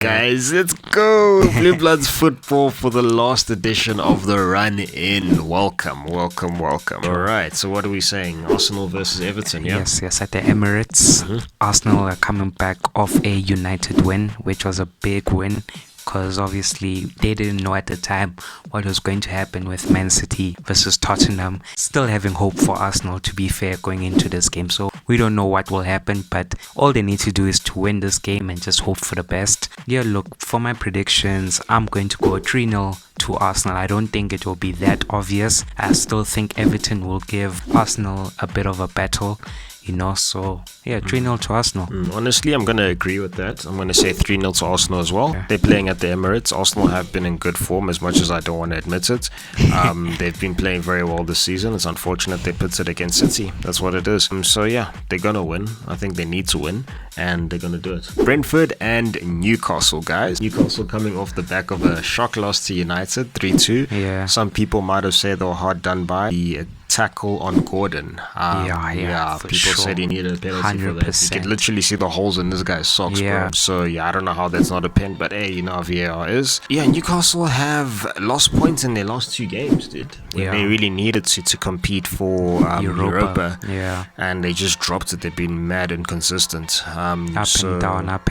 Guys, let's go! Blue Bloods football for the last edition of the Run In. Welcome. Alright, so what are we saying? Arsenal versus Everton, yeah? Yes, at the Emirates. Arsenal are coming back off a United win, which was a big win. Because obviously they didn't know at the time what was going to happen with Man City versus Tottenham. Still having hope for Arsenal, to be fair, going into this game. So we don't know what will happen, but all they need to do is to win this game and just hope for the best. Yeah, look, for my predictions, I'm going to go 3-0 to Arsenal. I don't think it will be that obvious. I still think Everton will give Arsenal a bit of a battle. So yeah, 3-0 to Arsenal. Honestly, I'm going to agree with that. I'm going to say 3-0 to Arsenal as well. Yeah. They're playing at the Emirates. Arsenal have been in good form, as much as I don't want to admit it. They've been playing very well this season. It's unfortunate they put it against City. That's what it is. So yeah, they're going to win. I think they need to win, and they're going to do it. Brentford and Newcastle, guys. Newcastle coming off the back of a shock loss to United, 3-2. Yeah. Some people might have said they were hard done by. The tackle on Gordon. People said he needed a penalty 100%. For that. You could literally see the holes in this guy's socks, bro. So yeah, I don't know how that's not a pen, but hey, you know how VAR is. Yeah, Newcastle have lost points in their last 2 games, dude. They really needed to compete for Europa. Yeah. And they just dropped it. They've been mad inconsistent. Up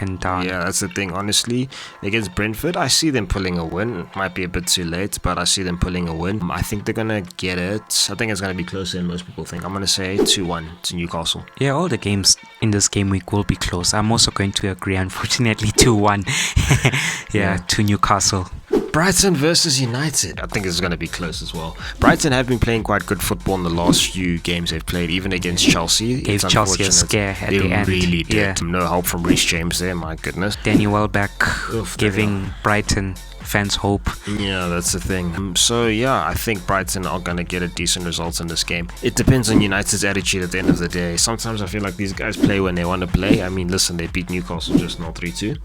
and down. Yeah, that's the thing. Honestly, against Brentford, I see them pulling a win. It might be a bit too late, but I see them pulling a win. I think they're gonna get it. I think it's gonna be closer than most people think. I'm gonna say 2-1 to Newcastle. Yeah, all the games in this game week will be close. I'm also going to agree, unfortunately, 2-1 to Newcastle. Brighton versus United. I think it's going to be close as well. Brighton have been playing quite good football in the last few games they've played, even against Chelsea. Gave Chelsea a scare at the end. They really did. No help from Reece James there, my goodness. Danny Welbeck giving Brighton fans hope. Yeah, that's the thing. So yeah, I think Brighton are going to get a decent result in this game. It depends on United's attitude at the end of the day. Sometimes I feel like these guys play when they want to play. I mean, listen, they beat Newcastle just now 3-2.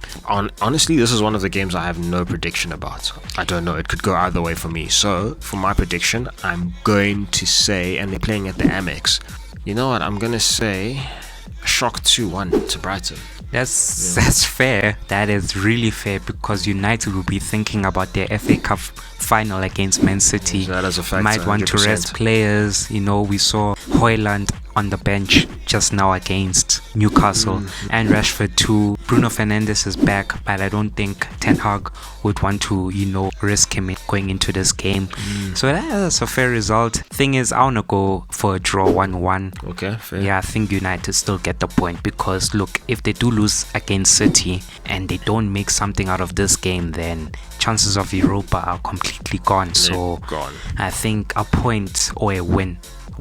Honestly, this is one of the games I have no prediction about. I don't know. It could go either way for me. So for my prediction, I'm going to say, and they're playing at the Amex. You know what? I'm going to say a shock 2-1 to Brighton. That's fair. That is really fair, because United will be thinking about their FA Cup final against Man City. So that is a factor, might want 100%. to rest players. We saw Højlund on the bench just now against Newcastle, and Rashford too. Bruno Fernandes is back, but I don't think Ten Hag would want to, risk him going into this game. So that's a fair result. Thing is, I want to go for a draw 1-1. Okay, fair. Yeah, I think United still get the point, because look, if they do lose against City and they don't make something out of this game, then chances of Europa are completely gone. So I think a point or a win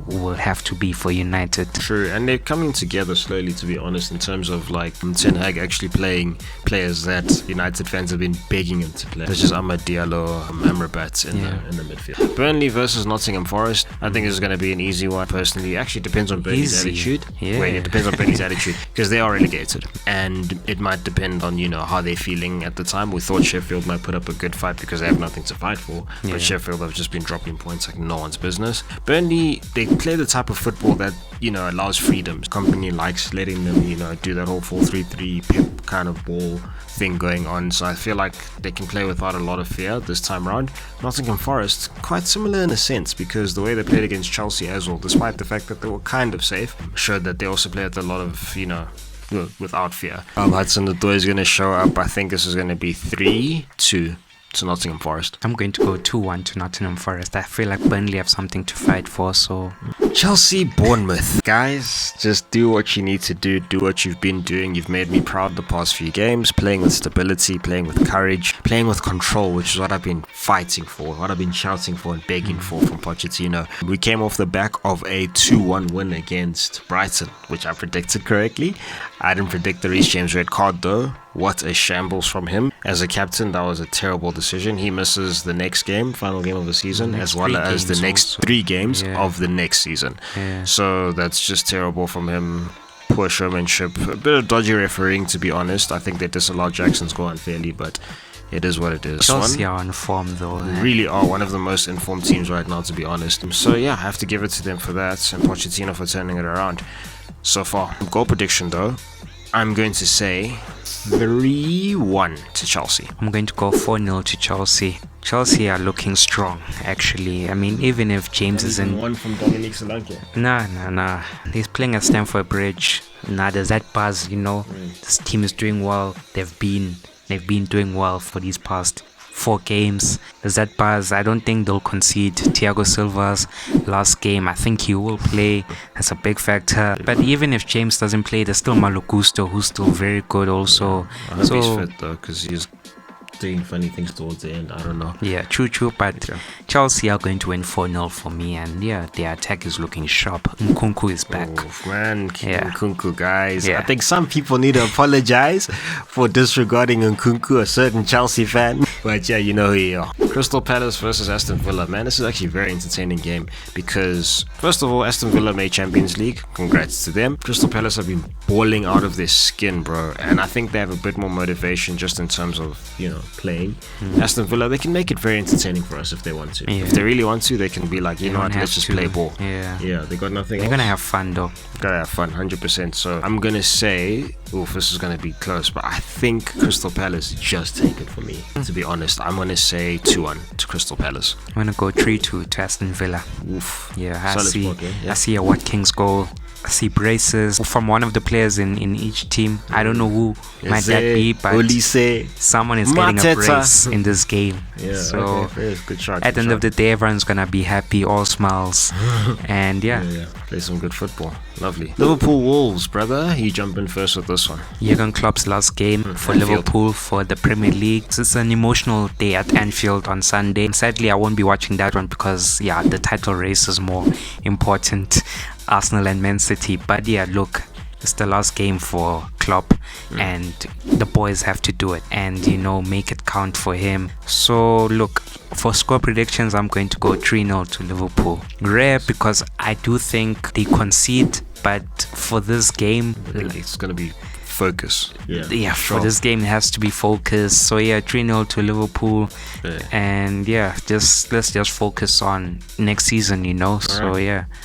will have to be for United. True, and they're coming together slowly, to be honest, in terms of Ten Hag actually playing players that United fans have been begging him to play, such as Amad Diallo, Amrabat in the midfield. Burnley versus Nottingham Forest. I think this is going to be an easy one, personally. Actually, it depends on Burnley's attitude. It depends on Burnley's attitude, because they are relegated, and it might depend on how they're feeling at the time. We thought Sheffield might put up a good fight because they have nothing to fight for, but Sheffield have just been dropping points like no one's business. Burnley, they play the type of football that allows freedoms. Company likes letting them do that whole 4-3-3 Pep kind of ball thing going on, so I feel like they can play without a lot of fear this time around. Nottingham Forest, quite similar in a sense, because the way they played against Chelsea as well, despite the fact that they were kind of safe, showed that they also play with a lot of without fear. Hudson-Odoi is going to show up. I think this is going to be 3-2 to Nottingham Forest. I'm going to go 2-1 to Nottingham Forest. I feel like Burnley have something to fight for. So Chelsea, Bournemouth. Guys, just do what you need to do. Do what you've been doing. You've made me proud the past few games. Playing with stability, playing with courage, playing with control, which is what I've been fighting for, what I've been shouting for and begging for from Pochettino. We came off the back of a 2-1 win against Brighton, which I predicted correctly. I didn't predict the Reece James red card though. What a shambles from him. As a captain, that was a terrible decision. He misses the next game, final game of the season, as well as the next 3 games of the next season. So that's just terrible from him. Poor showmanship. A bit of dodgy refereeing, to be honest. I think they disallowed Jackson's goal unfairly, but it is what it is. Chelsea are on form though. Really are one of the most informed teams right now, to be honest. So yeah, I have to give it to them for that, and Pochettino for turning it around so far. Goal prediction though, I'm going to say 3-1 to Chelsea. I'm going to go 4-0 to Chelsea. Chelsea are looking strong, actually. I mean, even if James isn't... One from Dominic Solanke. Nah. He's playing at Stamford Bridge. There's that buzz, This team is doing well. They've been doing well for these past 4 games. There's that buzz. I don't think they'll concede. Thiago Silva's last game, I think he will play. That's a big factor. But even if James doesn't play, there's still Malo Gusto, who's still very good also. I hope he's fit though, because he's doing funny things towards the end. I don't know. Yeah, true. But Chelsea are going to win 4-0 for me, and their attack is looking sharp. Nkunku is back. Oh, man, Nkunku, guys. Yeah. I think some people need to apologize for disregarding Nkunku, a certain Chelsea fan. But yeah, you know who you are. Crystal Palace versus Aston Villa. Man, this is actually a very entertaining game because, first of all, Aston Villa made Champions League. Congrats to them. Crystal Palace have been balling out of their skin, bro. And I think they have a bit more motivation just in terms of, playing. Aston Villa, they can make it very entertaining for us if they want to. Yeah. If they really want to, they can be like, let's just play ball. Yeah, they got nothing They're going to have fun, though. Gotta have fun, 100%. So I'm going to say, this is going to be close, but I think Crystal Palace just take it for me. To be honest, I'm going to say 2-1 to Crystal Palace. I'm going to go 3-2 to Aston Villa. Oof. Yeah, I see a Watkins goal. I see braces from one of the players in each team. I don't know who might that be, but someone is getting a brace in this game. Yeah, so okay, good shot. At the end of the day, everyone's gonna be happy, all smiles, and yeah, play some good football. Lovely. Liverpool Wolves, brother. You jump in first with this one. Jurgen Klopp's last game for Anfield. Liverpool for the Premier League. It's an emotional day at Anfield on Sunday. Sadly, I won't be watching that one because the title race is more important. Arsenal and Man City, but look, it's the last game for Klopp and the boys have to do it and make it count for him. So look, for score predictions, I'm going to go 3-0 to Liverpool. Rare because I do think they concede, but for this game, I think it's going to be focus. For this game it has to be focused. So 3-0 to Liverpool. And let's just focus on next season,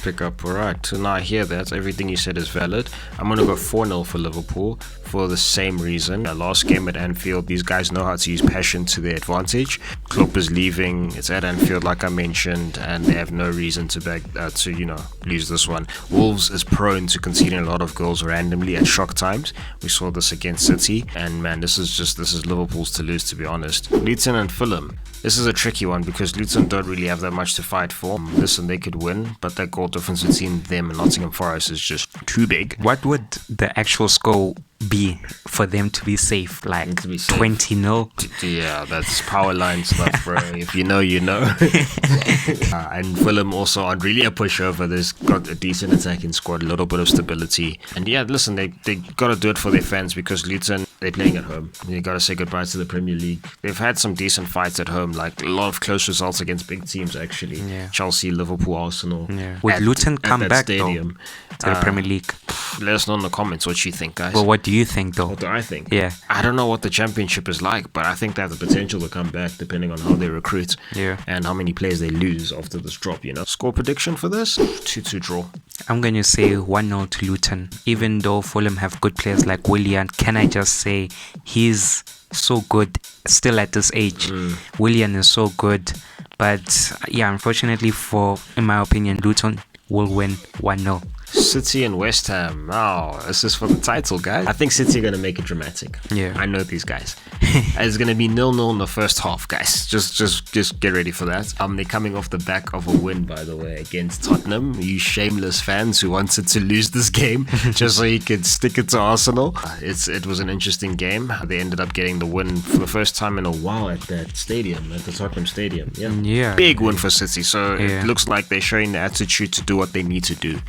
pick up. All right, so now I hear that everything you said is valid. I'm gonna go 4-0 for Liverpool for the same reason. Last game at Anfield, these guys know how to use passion to their advantage. Klopp is leaving, it's at Anfield like I mentioned, and they have no reason to lose this one. Wolves is prone to conceding a lot of goals randomly at shock times. We saw this against City, and man, this is Liverpool's to lose, to be honest. Luton and Fulham. This is a tricky one because Luton don't really have that much to fight for. Listen, they could win, but that goal difference between them and Nottingham Forest is just too big. What would the actual score be for them to be safe? Like 20-0? Yeah, that's power line stuff, bro. If you know, you know. And Fulham also aren't really a pushover. They've got a decent attacking squad, a little bit of stability. And listen, they got to do it for their fans because Luton, they're playing at home. You got to say goodbye to the Premier League. They've had some decent fights at home, like a lot of close results against big teams, actually. Chelsea, Liverpool, Arsenal. Would Luton come back stadium, though, to the Premier League? Let us know in the comments what you think, guys. Well, what do you think, though? What do I think? Yeah. I don't know what the championship is like, but I think they have the potential to come back depending on how they recruit and how many players they lose after this drop, Score prediction for this? 2-2 draw. I'm going to say 1-0 to Luton. Even though Fulham have good players like Willian, can I just say he's so good still at this age. Willian is so good. But unfortunately in my opinion, Luton will win 1-0. City and West Ham. Oh, this is for the title, guys. I think City are going to make it dramatic. Yeah. I know these guys. It's going to be 0-0 in the first half, guys. Just get ready for that. They're coming off the back of a win, by the way, against Tottenham. You shameless fans who wanted to lose this game just so you could stick it to Arsenal. It was an interesting game. They ended up getting the win for the first time in a while at that stadium, at the Tottenham Stadium. Yeah. Big win for City. So it looks like they're showing the attitude to do what they need to do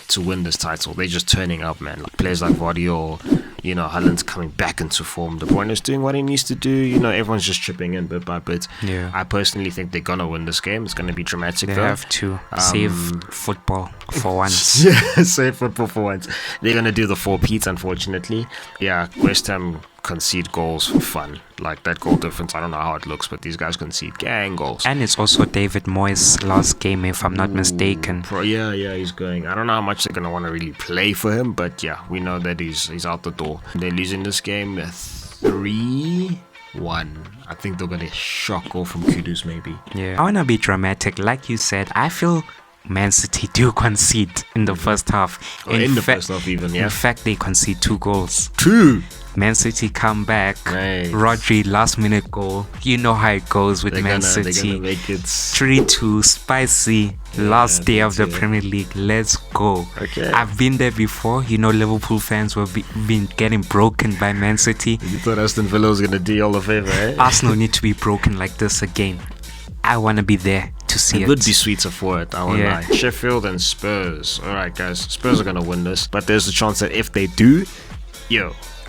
to win this title. They're just turning up, man. Players like Vardy, Haaland's coming back into form. De Bruyne is doing what he needs to do. Everyone's just chipping in bit by bit. Yeah. I personally think they're gonna win this game. It's gonna be dramatic. They have to save football for once. Save football for once. They're gonna do the 4-peat, unfortunately. West Ham concede goals for fun. Like that goal difference, I don't know how it looks, but these guys concede gang goals. And it's also David Moyes' last game, if I'm not mistaken. Yeah, he's going. I don't know how much they're going to want to really play for him, but yeah, we know that he's out the door. They're losing this game 3-1. I think they're going to shock goal from Kudus maybe. Yeah. I want to be dramatic. Like you said, I feel Man City do concede in the first half. First half even, yeah. In fact, they concede 2 goals. 2? Man City come back. Right. Rodri last minute goal. You know how it goes with Man City. They're gonna make it 3-2 spicy. Last day of the Premier League. Let's go. Okay. I've been there before. You know, Liverpool fans were been getting broken by Man City. You thought Aston Villa was gonna do you all a favor, eh? Arsenal need to be broken like this again. I want to be there to see it. It would be sweeter for it, I won't lie. Sheffield and Spurs. Alright guys, Spurs are gonna win this, but there's a chance that if they do,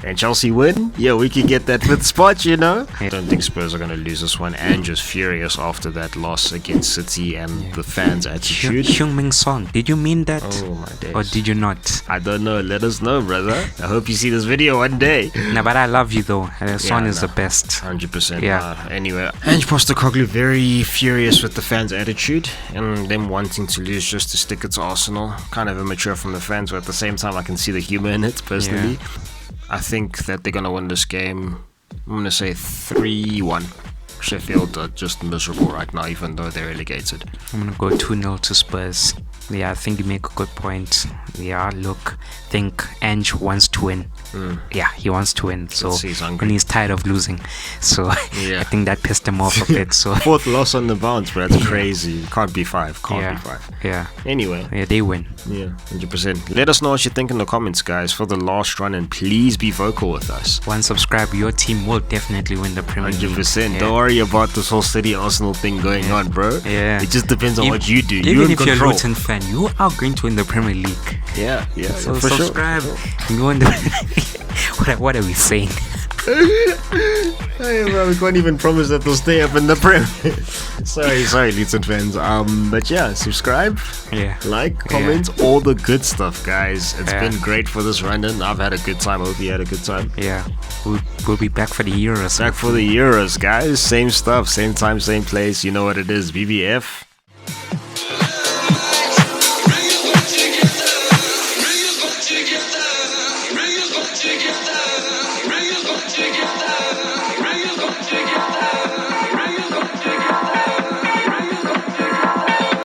and Chelsea win, we could get that 5th spot, you know. I don't think Spurs are going to lose this one. And just furious after that loss against City and the fans' attitude. Heung-min Son, did you mean that? Oh my days. Or did you not? I don't know. Let us know, brother. I hope you see this video one day. No, but I love you though. Son is the best. 100%. Yeah. Anyway, Ange Postecoglou very furious with the fans' attitude and them wanting to lose just to stick it to Arsenal. Kind of immature from the fans, but at the same time, I can see the humor in it personally. Yeah. I think that they're going to win this game. I'm going to say 3-1. Sheffield are just miserable right now, even though they're relegated. I'm going to go 2-0 to Spurs. Yeah, I think you make a good point. Yeah, look, I think Ange wants to win. Yeah, he wants to win. So and he's tired of losing. So I think that pissed him off a bit. So 4th loss on the bounce, bro. That's crazy. Can't be 5. Can't be 5. Yeah. Anyway. Yeah, they win. Yeah, 100%. Let us know what you think in the comments, guys, for the last run, and please be vocal with us. Once subscribe, your team will definitely win the Premier League. 100%. Yeah. Don't worry about this whole City Arsenal thing going on, bro. Yeah. It just depends on what you do. Even if you're a Luton fan, you are going to win the Premier League. Yeah. So subscribe. Sure. You win the What are we saying? Hey, bro, we can't even promise that they'll stay up in the Prem. sorry, Luton fans. But yeah, subscribe, like, comment, all the good stuff, guys. It's been great for this run-in. I've had a good time. I hope you had a good time. Yeah, we'll be back for the Euros. Back for the Euros, guys. Same stuff, same time, same place. You know what it is. BBF. Together.